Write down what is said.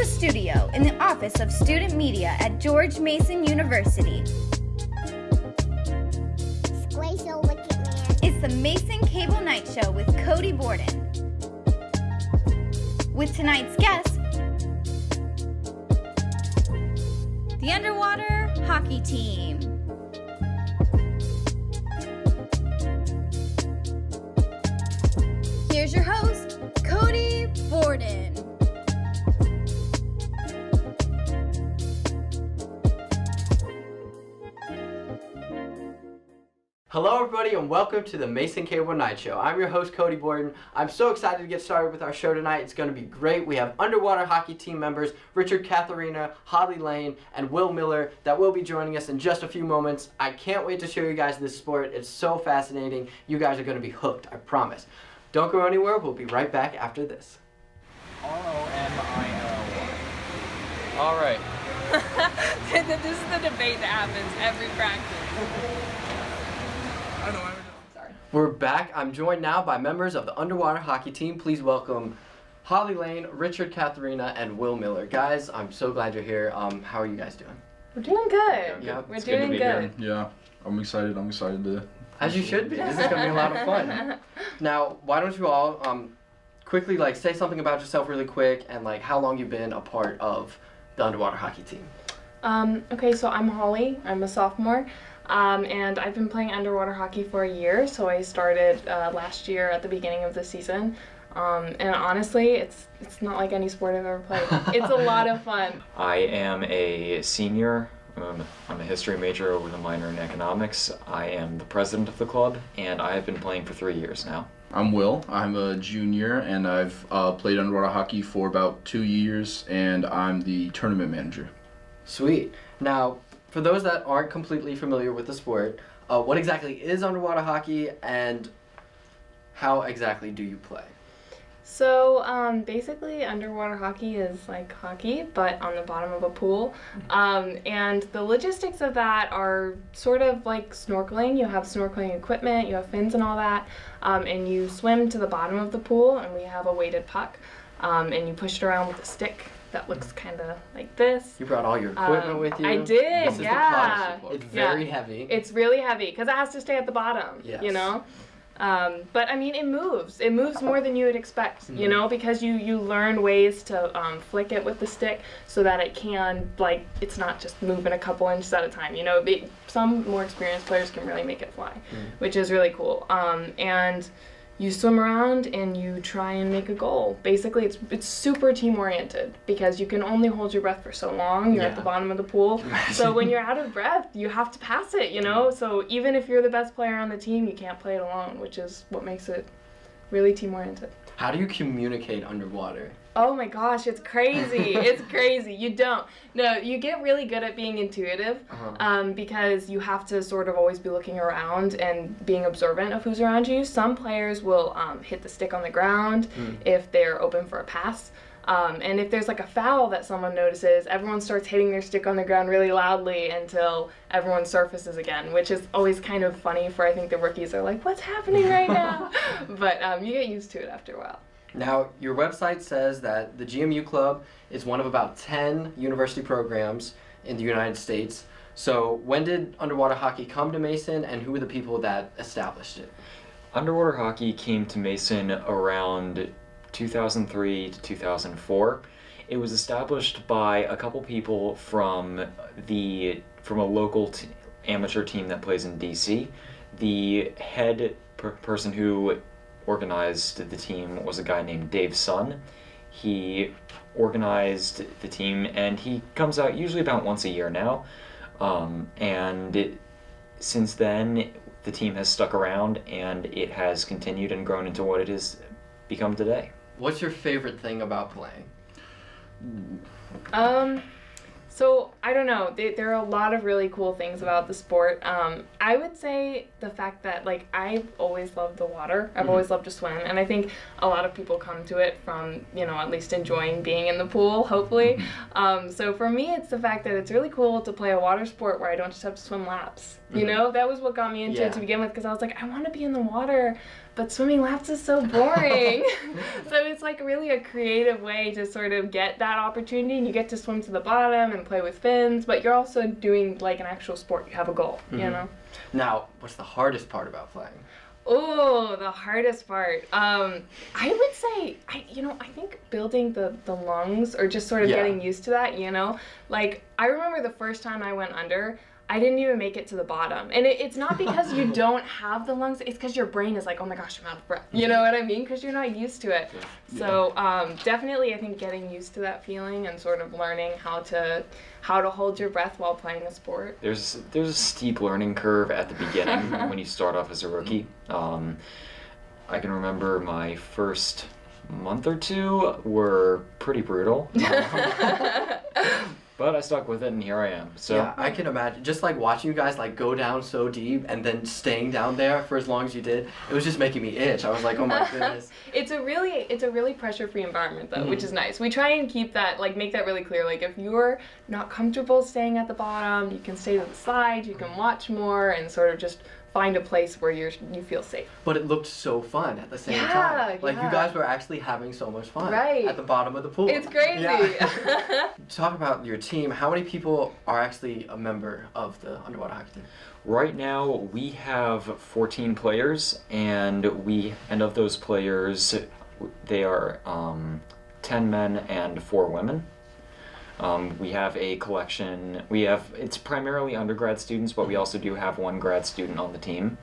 the studio in the Office of Student Media at George Mason University. It's the Mason Cable Night Show with Cody Borden. With tonight's guest, the underwater hockey team. Here's your host, Cody Borden. Hello everybody and welcome to the Mason Cable Night Show. I'm your host Cody Borden. I'm so excited to get started with our show tonight. It's going to be great. We have underwater hockey team members Richard, Catherina, Holly Lane, and Will Miller that will be joining us in just a few moments. I can't wait to show you guys this sport. It's so fascinating. You guys are going to be hooked, I promise. Don't go anywhere. We'll be right back after this. ROMIO. All right. This is the debate that happens every practice. Sorry. We're back. I'm joined now by members of the underwater hockey team. Please welcome Holly Lane, Richard, Catherina, and Will Miller. Guys, I'm so glad you're here. How are you guys doing? We're doing good. Yeah, We're doing good. Yeah, I'm excited to... As you should be. This is going to be a lot of fun. Now, why don't you all quickly say something about yourself really quick and how long you've been a part of the underwater hockey team. Okay, so I'm Holly. I'm a sophomore. And I've been playing underwater hockey for a year, so I started last year at the beginning of the season. And honestly, it's not like any sport I've ever played. It's a lot of fun. I am a senior. I'm a history major with a minor in economics. I am the president of the club, and I have been playing for 3 years now. I'm Will. I'm a junior, and I've played underwater hockey for about 2 years, and I'm the tournament manager. Sweet. Now, for those that aren't completely familiar with the sport, what exactly is underwater hockey, and how exactly do you play? So basically underwater hockey is like hockey, but on the bottom of a pool. And the logistics of that are sort of like snorkeling. You have snorkeling equipment, you have fins and all that, and you swim to the bottom of the pool, and we have a weighted puck, and you push it around with a stick that looks kind of like this. You brought all your equipment with you. I did, this yeah. Is the it's very heavy. It's really heavy because it has to stay at the bottom, yes. You know? But I mean, it moves. It moves more than you would expect, you know, because you learn ways to flick it with the stick so that it can, it's not just moving a couple inches at a time, you know. Some more experienced players can really make it fly, which is really cool. And you swim around and you try and make a goal. Basically, it's super team-oriented because you can only hold your breath for so long. You're at the bottom of the pool. So when you're out of breath, you have to pass it, you know? So even if you're the best player on the team, you can't play it alone, which is what makes it really team-oriented. How do you communicate underwater? Oh my gosh, it's crazy. It's crazy. You don't. No, you get really good at being intuitive because you have to sort of always be looking around and being observant of who's around you. Some players will hit the stick on the ground if they're open for a pass. And if there's a foul that someone notices, everyone starts hitting their stick on the ground really loudly until everyone surfaces again, which is always kind of funny for, I think, the rookies are like, what's happening right now? But you get used to it after a while. Now, your website says that the GMU Club is one of about 10 university programs in the United States. So when did underwater hockey come to Mason, and who were the people that established it? Underwater hockey came to Mason around 2003 to 2004. It was established by a couple people from a local amateur team that plays in DC. The head person who organized the team was a guy named Dave Sun. He organized the team, and he comes out usually about once a year now. Since then, the team has stuck around, and it has continued and grown into what it has become today. What's your favorite thing about playing? So, I don't know. There are a lot of really cool things about the sport. I would say the fact that, I've always loved the water. I've always loved to swim. And I think a lot of people come to it from, at least enjoying being in the pool, hopefully. So for me, it's the fact that it's really cool to play a water sport where I don't just have to swim laps. You know, that was what got me into it to begin with, because I was like, I want to be in the water but swimming laps is so boring. So it's like really a creative way to sort of get that opportunity, and you get to swim to the bottom and play with fins, but you're also doing like an actual sport. You have a goal, you know? Now, what's the hardest part about playing? Oh, the hardest part. I would say, I think building the lungs, or just sort of getting used to that, Like, I remember the first time I went under, I didn't even make it to the bottom. And it's not because you don't have the lungs, it's because your brain is like, oh my gosh, I'm out of breath. You know what I mean? Because you're not used to it. Yeah. So definitely I think getting used to that feeling and sort of learning how to hold your breath while playing a sport. There's a steep learning curve at the beginning when you start off as a rookie. I can remember my first month or two were pretty brutal. But I stuck with it, and here I am. So yeah, I can imagine. Just like watching you guys like go down so deep and then staying down there for as long as you did, it was just making me itch. I was like, oh my goodness. It's a really pressure-free environment though, which is nice. We try and keep that, like, make that really clear. Like, if you're not comfortable staying at the bottom, you can stay to the side, you can watch more, and sort of just find a place where you feel safe. But it looked so fun at the same time. Like, you guys were actually having so much fun at the bottom of the pool. It's crazy. Yeah. Talk about your team. How many people are actually a member of the underwater hockey team? Right now we have 14 players, and of those players, they are 10 men and 4 women. We have a collection. It's primarily undergrad students, but we also do have one grad student on the team.